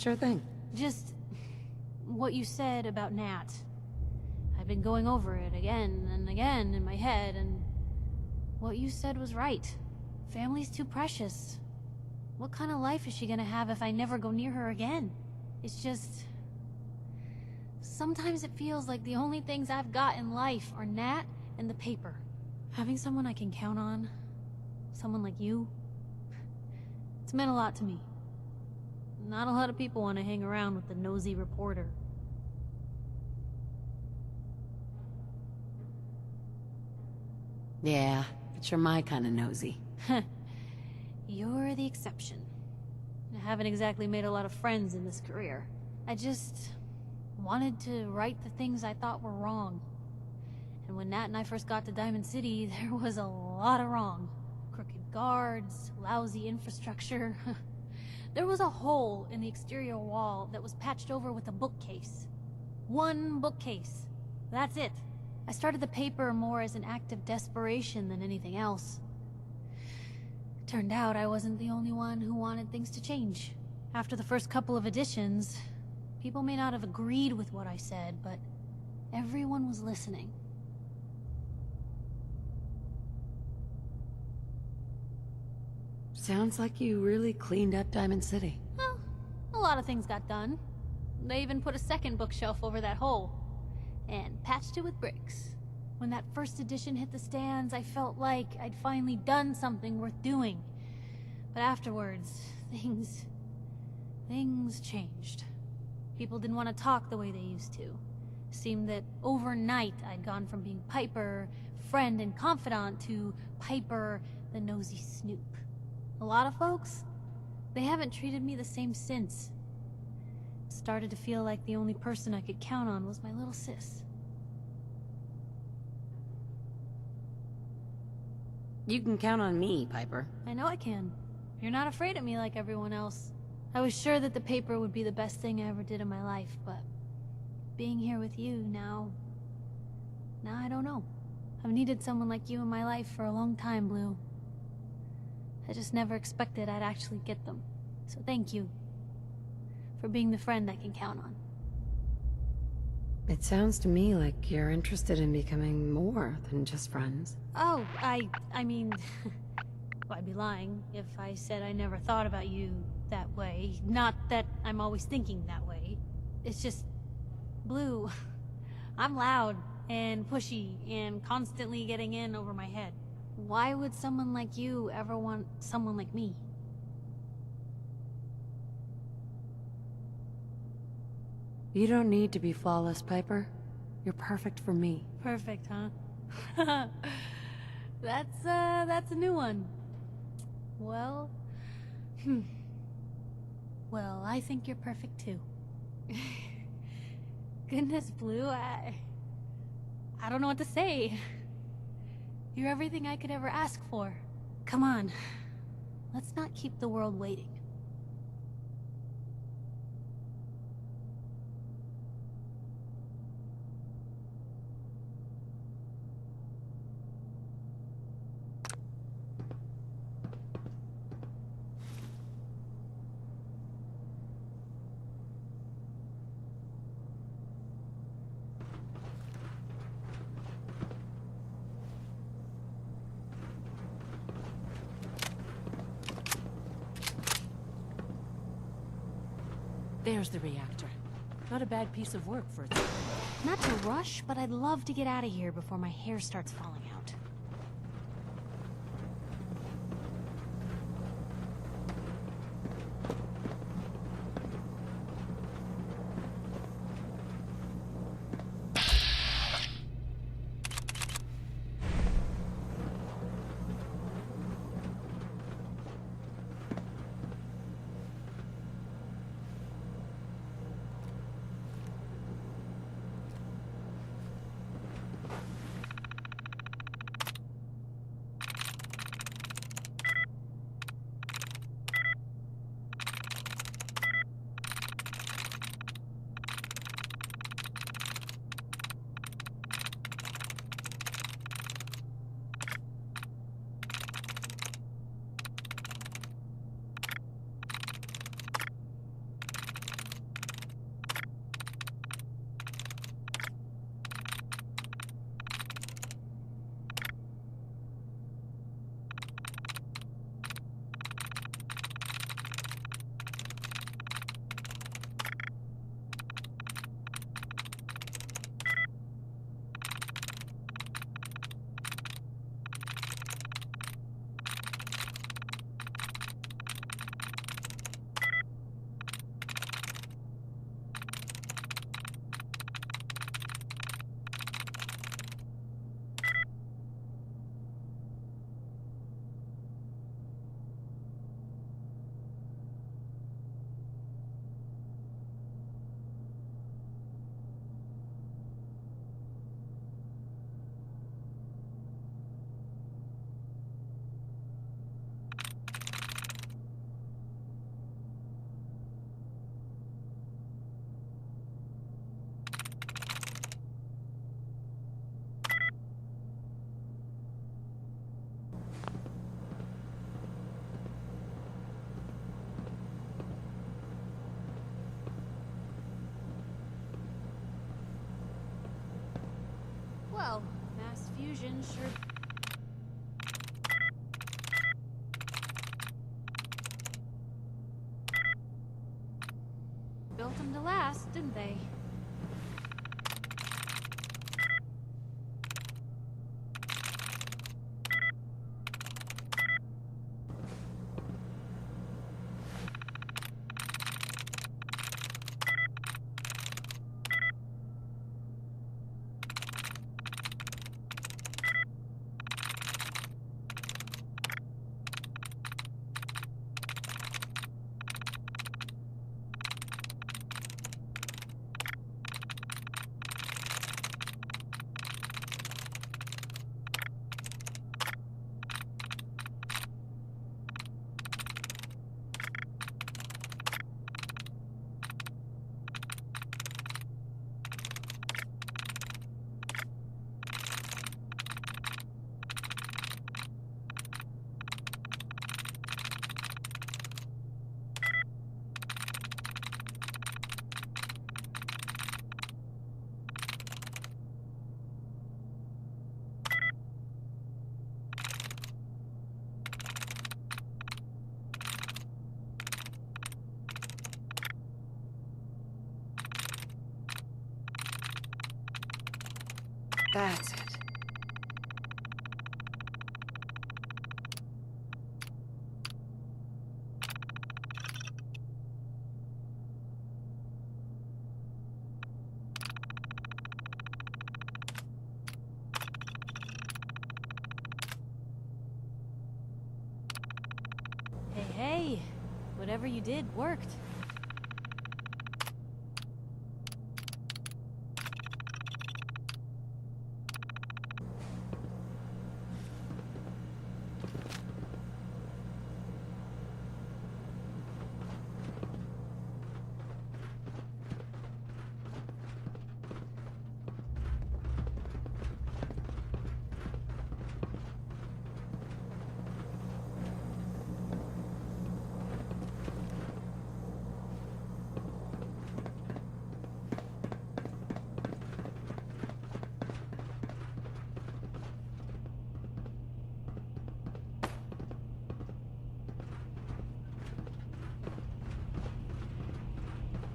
Sure thing. Just what you said about Nat. I've been going over it again and again in my head, and what you said was right. Family's too precious. What kind of life is she gonna have if I never go near her again? It's just... sometimes it feels like the only things I've got in life are Nat and the paper. Having someone I can count on, someone like you, it's meant a lot to me. Not a lot of people want to hang around with the nosy reporter. Yeah, but you're my kind of nosy. You're the exception. I haven't exactly made a lot of friends in this career. I just wanted to right the things I thought were wrong. And when Nat and I first got to Diamond City, there was a lot of wrong. Crooked guards, lousy infrastructure. There was a hole in the exterior wall that was patched over with a bookcase. One bookcase. That's it. I started the paper more as an act of desperation than anything else. It turned out I wasn't the only one who wanted things to change. After the first couple of editions, people may not have agreed with what I said, but everyone was listening. Sounds like you really cleaned up Diamond City. Well, a lot of things got done. They even put a second bookshelf over that hole. And patched it with bricks. When that first edition hit the stands, I felt like I'd finally done something worth doing. But afterwards, things changed. People didn't want to talk the way they used to. It seemed that overnight I'd gone from being Piper, friend and confidant, to Piper, the nosy snoop. A lot of folks, they haven't treated me the same since. It started to feel like the only person I could count on was my little sis. You can count on me, Piper. I know I can. You're not afraid of me like everyone else. I was sure that the paper would be the best thing I ever did in my life, but being here with you now I don't know. I've needed someone like you in my life for a long time, Blue. I just never expected I'd actually get them. So thank you for being the friend I can count on. It sounds to me like you're interested in becoming more than just friends. Oh, I mean, well, I'd be lying if I said I never thought about you that way. Not that I'm always thinking that way. It's just, Blue, I'm loud and pushy and constantly getting in over my head. Why would someone like you ever want someone like me? You don't need to be flawless, Piper. You're perfect for me. Perfect, huh? That's a new one. Well, well, I think you're perfect too. Goodness, Blue, I don't know what to say. You're everything I could ever ask for. Come on, let's not keep the world waiting. There's the reactor. Not a bad piece of work for it. Not to rush, but I'd love to get out of here before my hair starts falling out. fusion sure... built them to last, didn't they? That's it. Hey, whatever you did worked.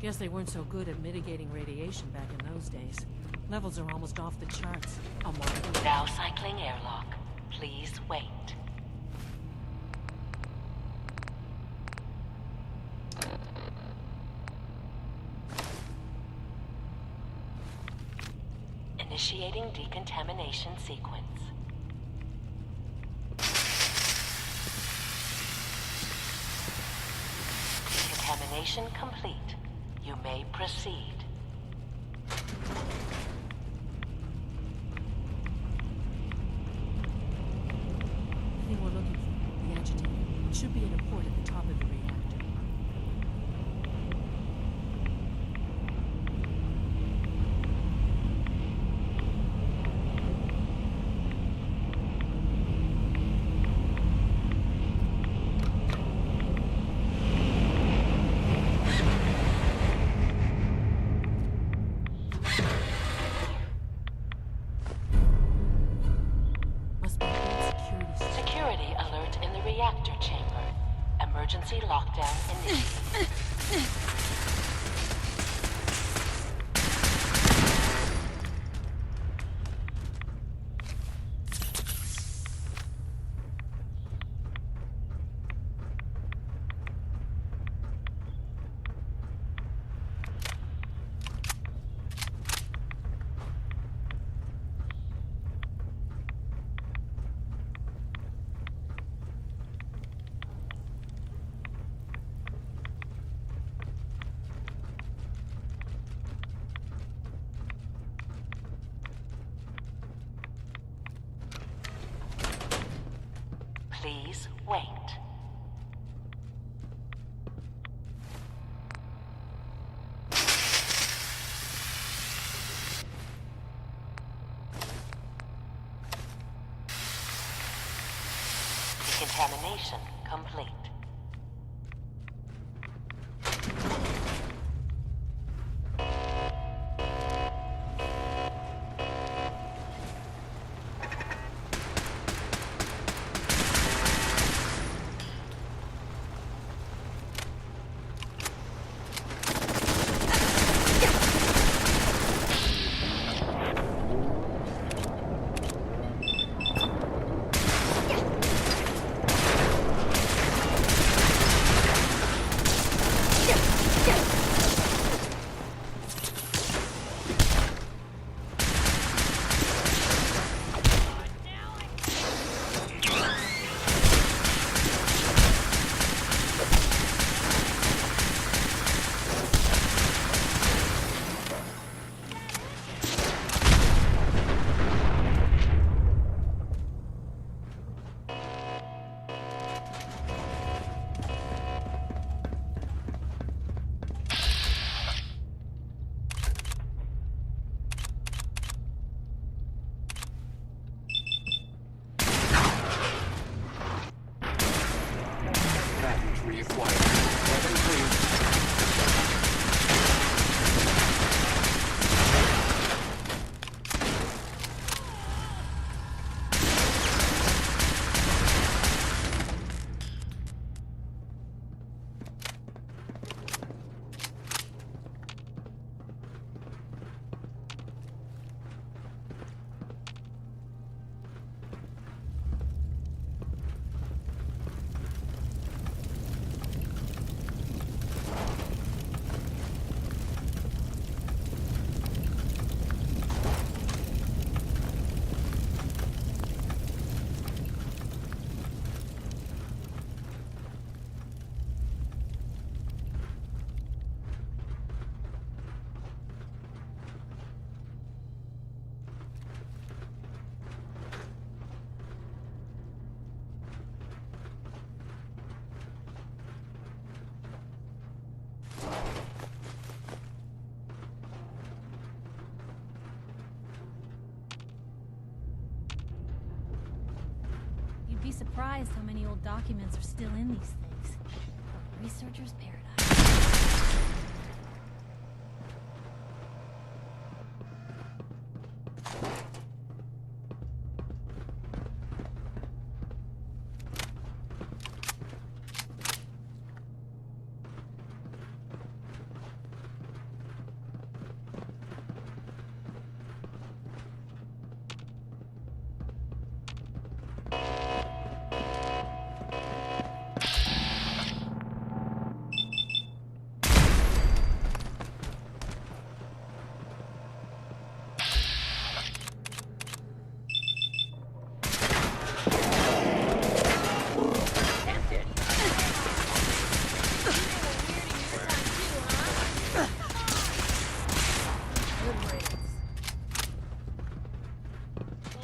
Guess they weren't so good at mitigating radiation back in those days. Levels are almost off the charts. I'm worried. Now cycling airlock. Please wait. Initiating decontamination sequence. Decontamination complete. You may proceed. The thing we're looking for, the agitator. It should be at a port at the top of the reactor. Security alert in the reactor chamber. Emergency lockdown initiated. Please wait. Decontamination complete. Area quiet. Weapon free. You'd be surprised how many old documents are still in these things. A researcher's paradise.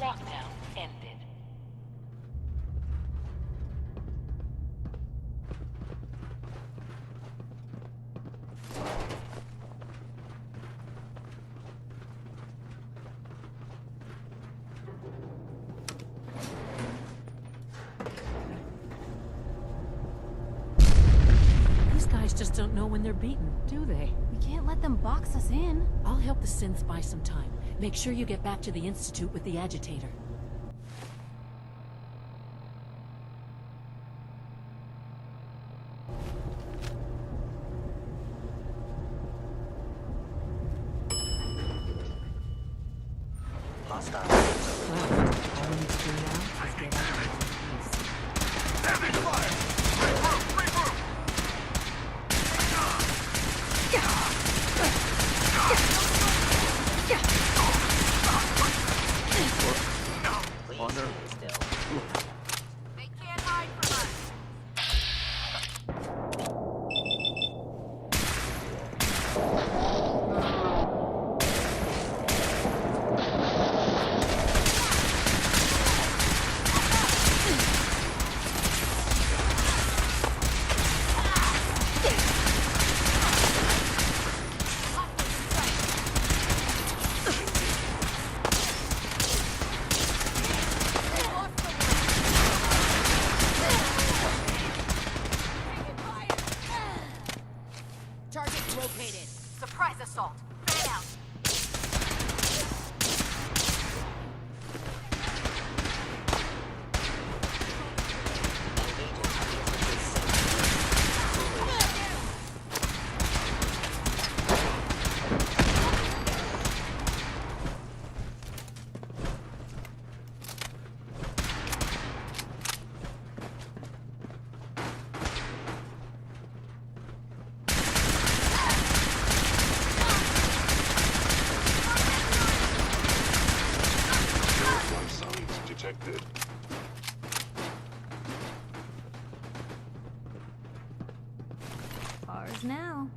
Lockdown ended. These guys just don't know when they're beaten, do they? We can't let them box us in. I'll help the synths buy some time. Make sure you get back to the Institute with the agitator. Hostile. Well, all we need to do now is get out of one piece. Please stay still. They can't hide from us. Target located. Surprise assault. Fan out. Life signs detected. Ours now.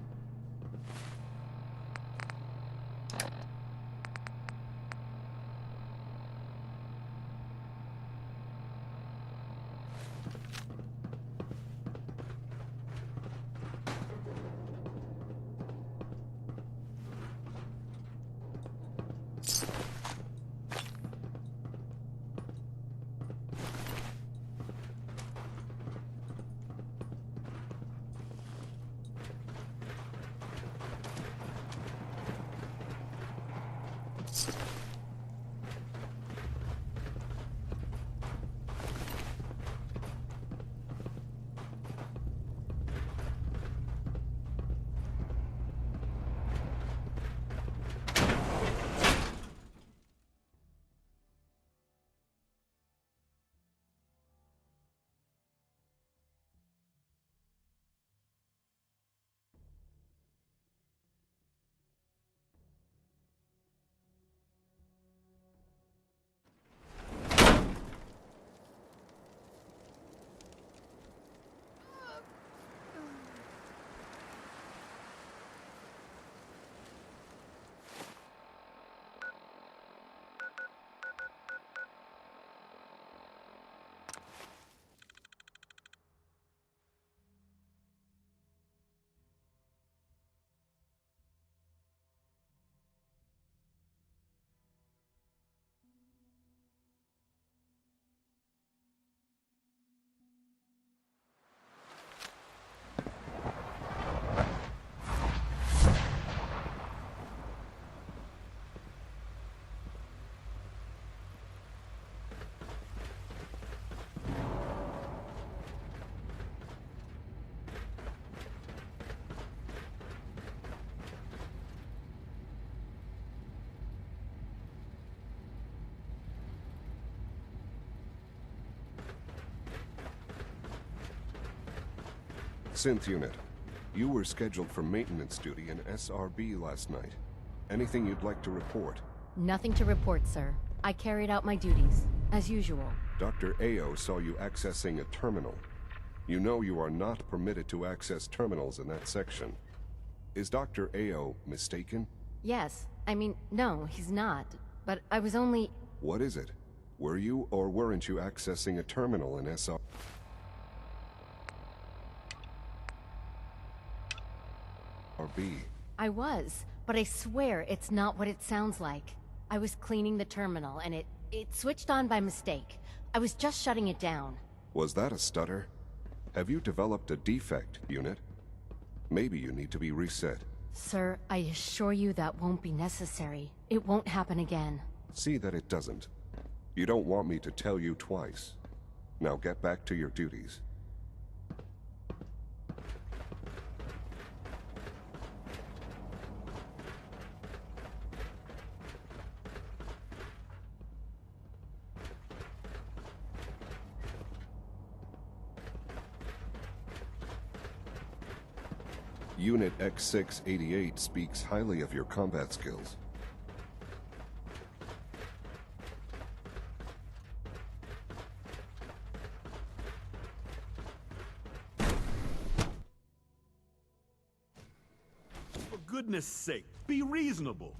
Synth Unit, you were scheduled for maintenance duty in SRB last night. Anything you'd like to report? Nothing to report, sir. I carried out my duties, as usual. Dr. Ao saw you accessing a terminal. You know you are not permitted to access terminals in that section. Is Dr. Ao mistaken? Yes. I mean, no, he's not. But I was only... What is it? Were you or weren't you accessing a terminal in SRB? I was, but I swear it's not what it sounds like. I was cleaning the terminal, and it switched on by mistake. I was just shutting it down. Was that a stutter? Have you developed a defect, Unit? Maybe you need to be reset. Sir, I assure you that won't be necessary. It won't happen again. See that it doesn't. You don't want me to tell you twice. Now get back to your duties. Unit X688 speaks highly of your combat skills. For goodness sake, be reasonable.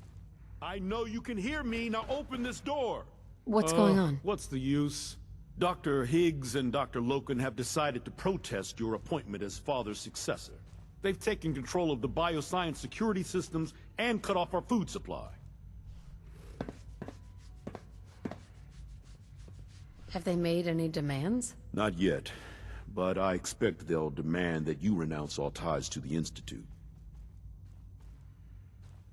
I know you can hear me, now open this door. What's going on? What's the use? Dr. Higgs and Dr. Loken have decided to protest your appointment as father's successor. They've taken control of the bioscience security systems and cut off our food supply. Have they made any demands? Not yet, but I expect they'll demand that you renounce all ties to the Institute.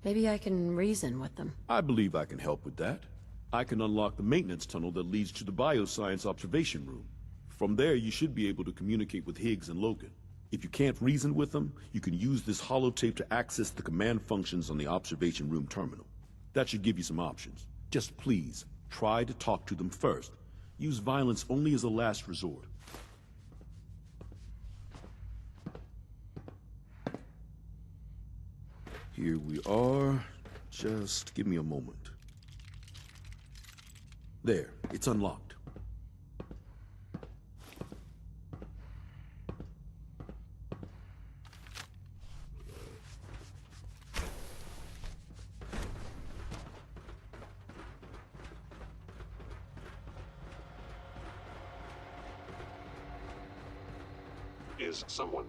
Maybe I can reason with them. I believe I can help with that. I can unlock the maintenance tunnel that leads to the bioscience observation room. From there, you should be able to communicate with Higgs and Logan. If you can't reason with them, you can use this holotape to access the command functions on the observation room terminal. That should give you some options. Just please, try to talk to them first. Use violence only as a last resort. Here we are. Just give me a moment. There, it's unlocked. Is someone...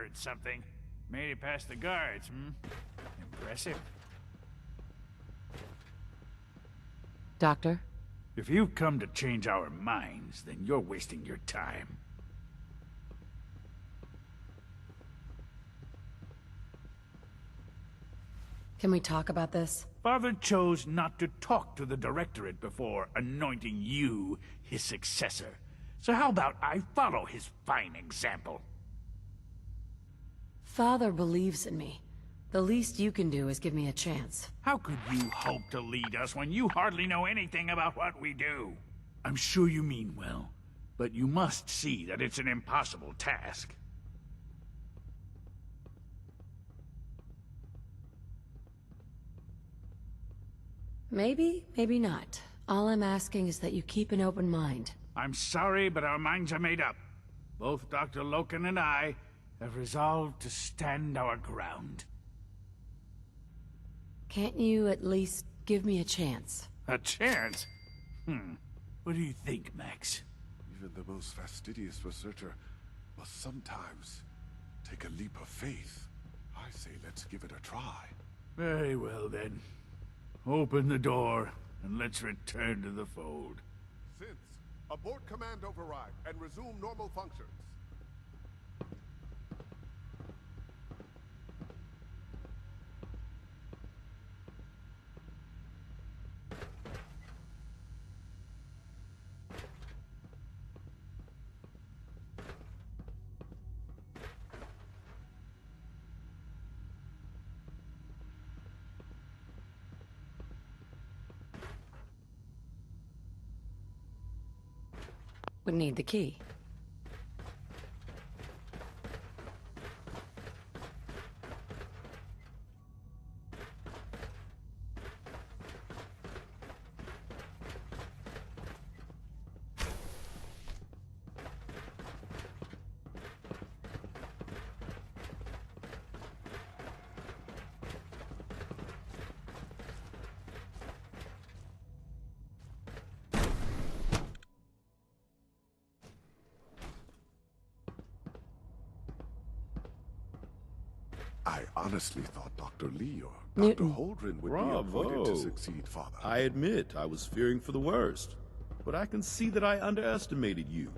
heard something. Made it past the guards, Impressive. Doctor? If you've come to change our minds, then you're wasting your time. Can we talk about this? Father chose not to talk to the Directorate before anointing you his successor. So how about I follow his fine example? Father believes in me. The least you can do is give me a chance. How could you hope to lead us when you hardly know anything about what we do? I'm sure you mean well, but you must see that it's an impossible task. Maybe, maybe not. All I'm asking is that you keep an open mind. I'm sorry, but our minds are made up. Both Dr. Loken and I have resolved to stand our ground. Can't you at least give me a chance? A chance? What do you think, Max? Even the most fastidious researcher must sometimes take a leap of faith. I say let's give it a try. Very well, then. Open the door, and let's return to the fold. Synths, abort command override and resume normal functions. Would need the key. I honestly thought Dr. Lee or Newton. Dr. Holdren would be appointed to succeed, Father. I admit I was fearing for the worst, but I can see that I underestimated you.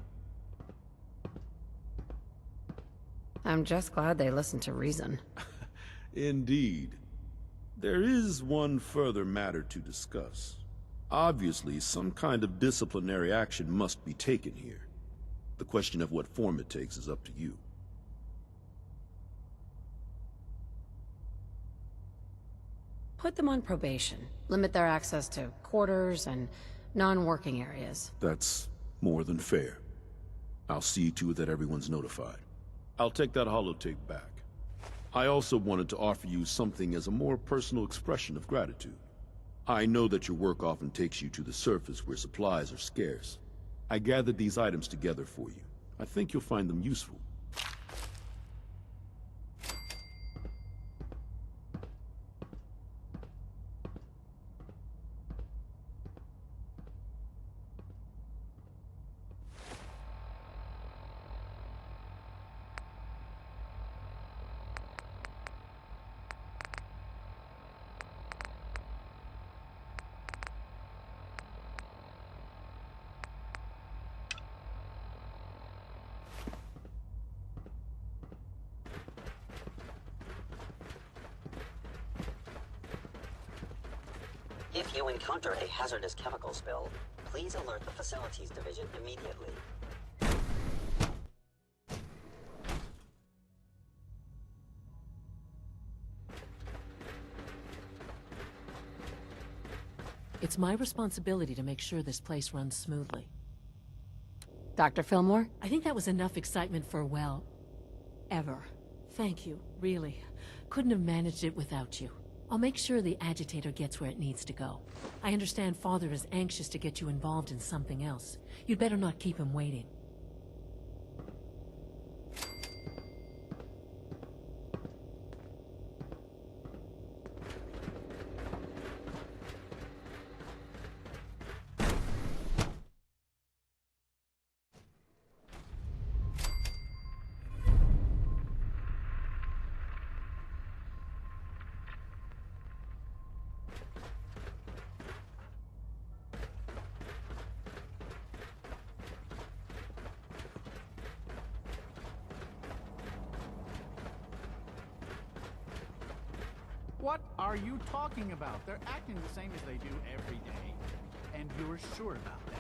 I'm just glad they listened to reason. Indeed. There is one further matter to discuss. Obviously, some kind of disciplinary action must be taken here. The question of what form it takes is up to you. Put them on probation. Limit their access to quarters and non-working areas. That's more than fair. I'll see to it that everyone's notified. I'll take that holotape back. I also wanted to offer you something as a more personal expression of gratitude. I know that your work often takes you to the surface where supplies are scarce. I gathered these items together for you. I think you'll find them useful. If you encounter a hazardous chemical spill, please alert the Facilities Division immediately. It's my responsibility to make sure this place runs smoothly. Dr. Fillmore? I think that was enough excitement for, well, ever. Thank you, really. Couldn't have managed it without you. I'll make sure the agitator gets where it needs to go. I understand Father is anxious to get you involved in something else. You'd better not keep him waiting. What are you talking about? They're acting the same as they do every day. And you're sure about that?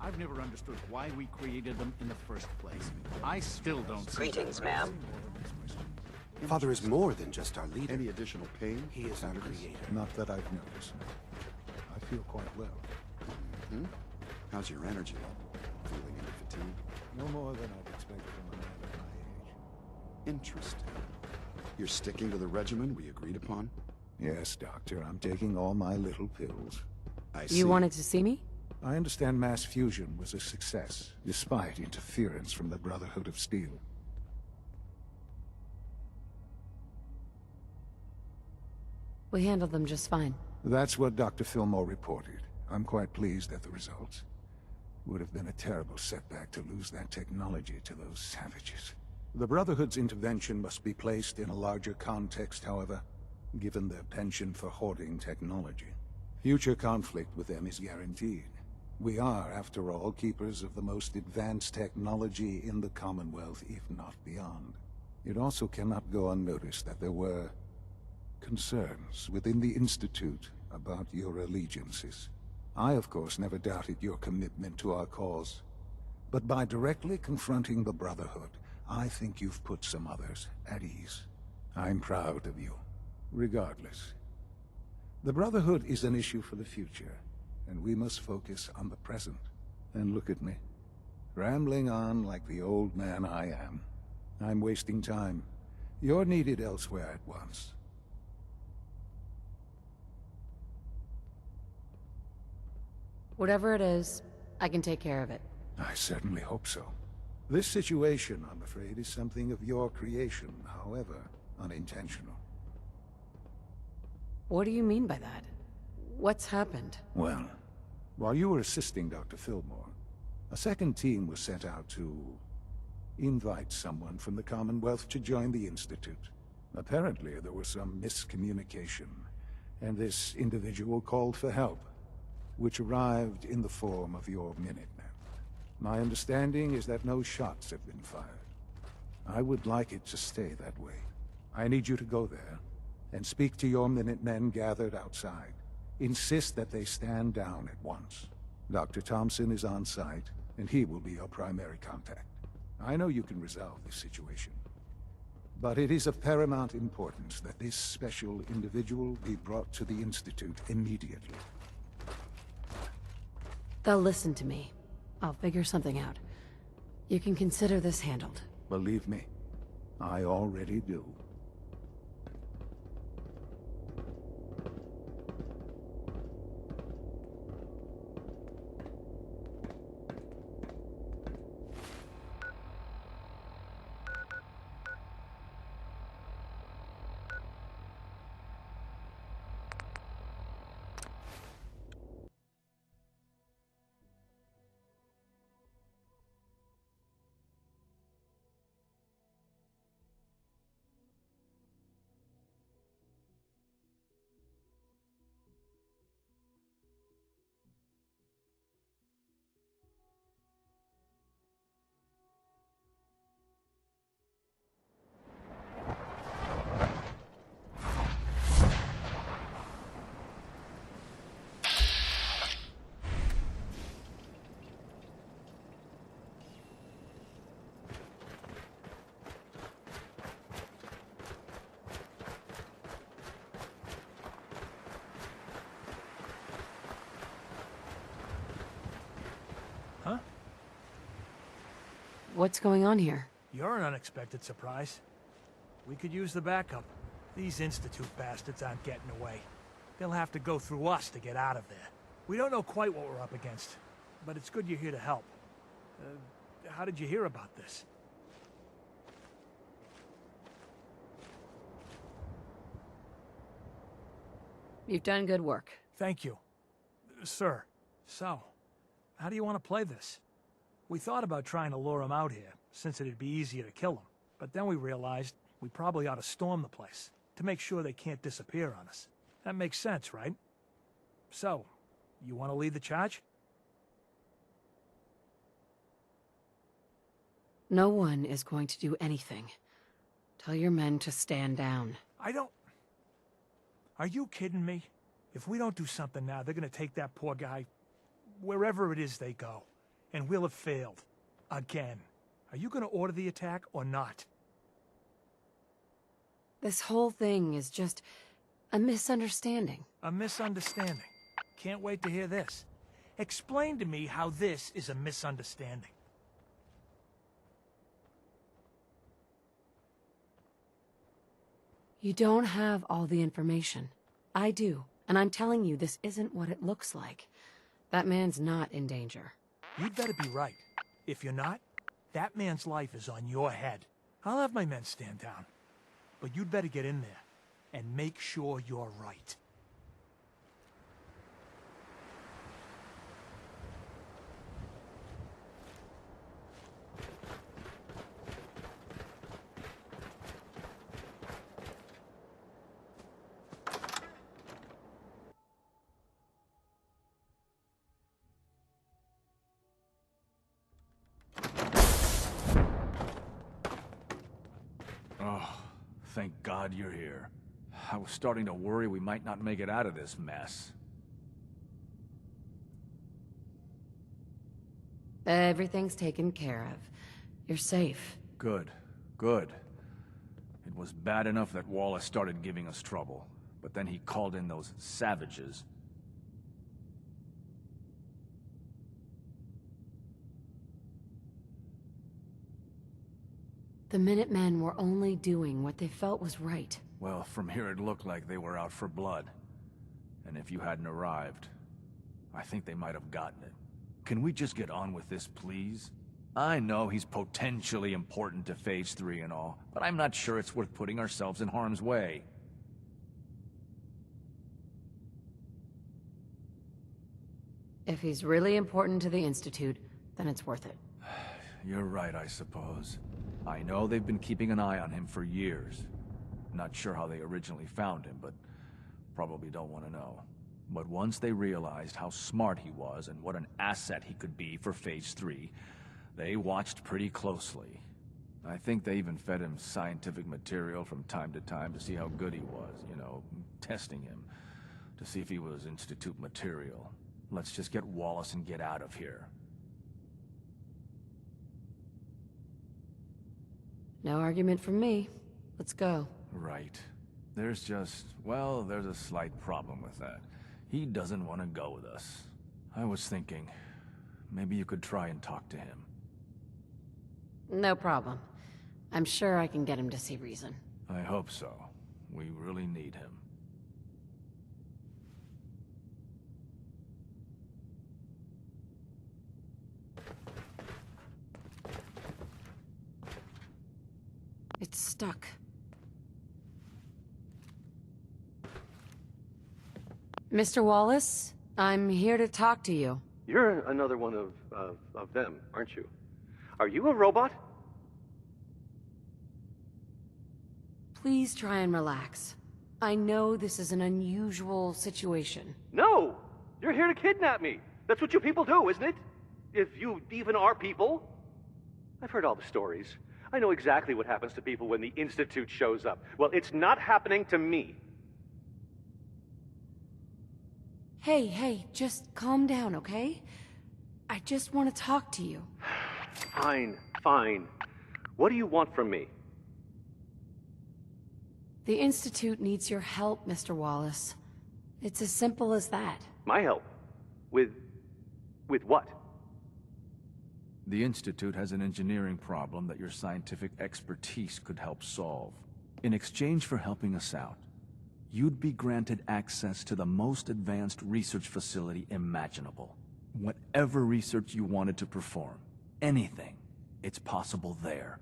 I've never understood why we created them in the first place. I still don't see. Greetings, ma'am. Father is more than just our leader. Any additional pain? He is our creator. Not that I've noticed. I feel quite well. Hmm? How's your energy level? Feeling any fatigue? No more than I'd expect from a man of my age. Interesting. You're sticking to the regimen we agreed upon? Yes, Doctor. I'm taking all my little pills. I see. You wanted to see me? I understand mass fusion was a success, despite interference from the Brotherhood of Steel. We handled them just fine. That's what Dr. Fillmore reported. I'm quite pleased at the results. Would have been a terrible setback to lose that technology to those savages. The Brotherhood's intervention must be placed in a larger context, however, given their penchant for hoarding technology. Future conflict with them is guaranteed. We are, after all, keepers of the most advanced technology in the Commonwealth, if not beyond. It also cannot go unnoticed that there were concerns within the Institute about your allegiances. I, of course, never doubted your commitment to our cause. But by directly confronting the Brotherhood, I think you've put some others at ease. I'm proud of you, regardless. The Brotherhood is an issue for the future, and we must focus on the present. And look at me, rambling on like the old man I am. I'm wasting time. You're needed elsewhere at once. Whatever it is, I can take care of it. I certainly hope so. This situation, I'm afraid, is something of your creation, however unintentional. What do you mean by that? What's happened? Well, while you were assisting Dr. Fillmore, a second team was sent out to invite someone from the Commonwealth to join the Institute. Apparently, there was some miscommunication, and this individual called for help, which arrived in the form of your Minutemen. My understanding is that no shots have been fired. I would like it to stay that way. I need you to go there and speak to your Minutemen gathered outside. Insist that they stand down at once. Dr. Thompson is on site, and he will be your primary contact. I know you can resolve this situation, but it is of paramount importance that this special individual be brought to the Institute immediately. They'll listen to me. I'll figure something out. You can consider this handled. Believe me, I already do. Huh? What's going on here? You're an unexpected surprise. We could use the backup. These Institute bastards aren't getting away. They'll have to go through us to get out of there. We don't know quite what we're up against, but it's good you're here to help. How did you hear about this? You've done good work. Thank you. Sir, so, how do you want to play this? We thought about trying to lure him out here, since it'd be easier to kill him. But then we realized we probably ought to storm the place, to make sure they can't disappear on us. That makes sense, right? So, you want to lead the charge? No one is going to do anything. Tell your men to stand down. Are you kidding me? If we don't do something now, they're gonna take that poor guy wherever it is they go. And we'll have failed. Again. Are you gonna order the attack or not? This whole thing is just a misunderstanding. A misunderstanding. Can't wait to hear this. Explain to me how this is a misunderstanding. You don't have all the information. I do, and I'm telling you this isn't what it looks like. That man's not in danger. You'd better be right. If you're not, that man's life is on your head. I'll have my men stand down. But you'd better get in there and make sure you're right. Thank God you're here. I was starting to worry we might not make it out of this mess. Everything's taken care of. You're safe. Good. Good. It was bad enough that Wallace started giving us trouble, but then he called in those savages. The Minutemen were only doing what they felt was right. Well, from here it looked like they were out for blood. And if you hadn't arrived, I think they might have gotten it. Can we just get on with this, please? I know he's potentially important to Phase 3 and all, but I'm not sure it's worth putting ourselves in harm's way. If he's really important to the Institute, then it's worth it. You're right, I suppose. I know they've been keeping an eye on him for years. Not sure how they originally found him, but probably don't want to know. But once they realized how smart he was and what an asset he could be for Phase 3, they watched pretty closely. I think they even fed him scientific material from time to time to see how good he was, you know, testing him, to see if he was Institute material. Let's just get Wallace and get out of here. No argument from me. Let's go. Right. There's just, well, there's a slight problem with that. He doesn't want to go with us. I was thinking, maybe you could try and talk to him. No problem. I'm sure I can get him to see reason. I hope so. We really need him. It's stuck. Mr. Wallace, I'm here to talk to you. You're another one of them, aren't you? Are you a robot? Please try and relax. I know this is an unusual situation. No! You're here to kidnap me! That's what you people do, isn't it? If you even are people. I've heard all the stories. I know exactly what happens to people when the Institute shows up. Well, it's not happening to me. Hey, just calm down, okay? I just want to talk to you. Fine. What do you want from me? The Institute needs your help, Mr. Wallace. It's as simple as that. My help? With what? The Institute has an engineering problem that your scientific expertise could help solve. In exchange for helping us out, you'd be granted access to the most advanced research facility imaginable. Whatever research you wanted to perform, anything, it's possible there.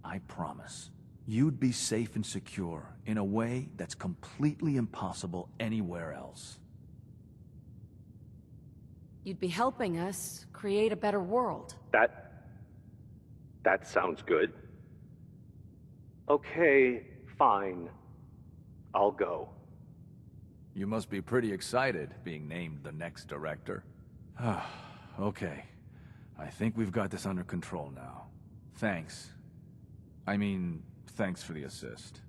I promise. You'd be safe and secure in a way that's completely impossible anywhere else. You'd be helping us create a better world. That sounds good. Okay, fine. I'll go. You must be pretty excited being named the next director. Okay. I think we've got this under control now. Thanks. I mean, thanks for the assist.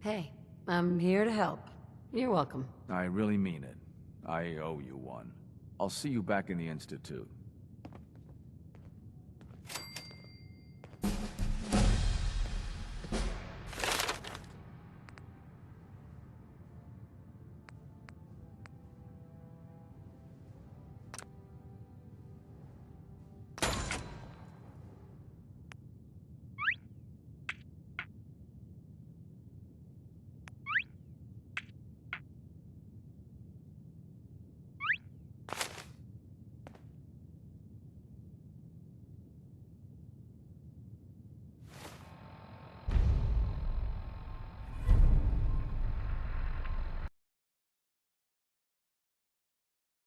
Hey, I'm here to help. You're welcome. I really mean it. I owe you one. I'll see you back in the Institute.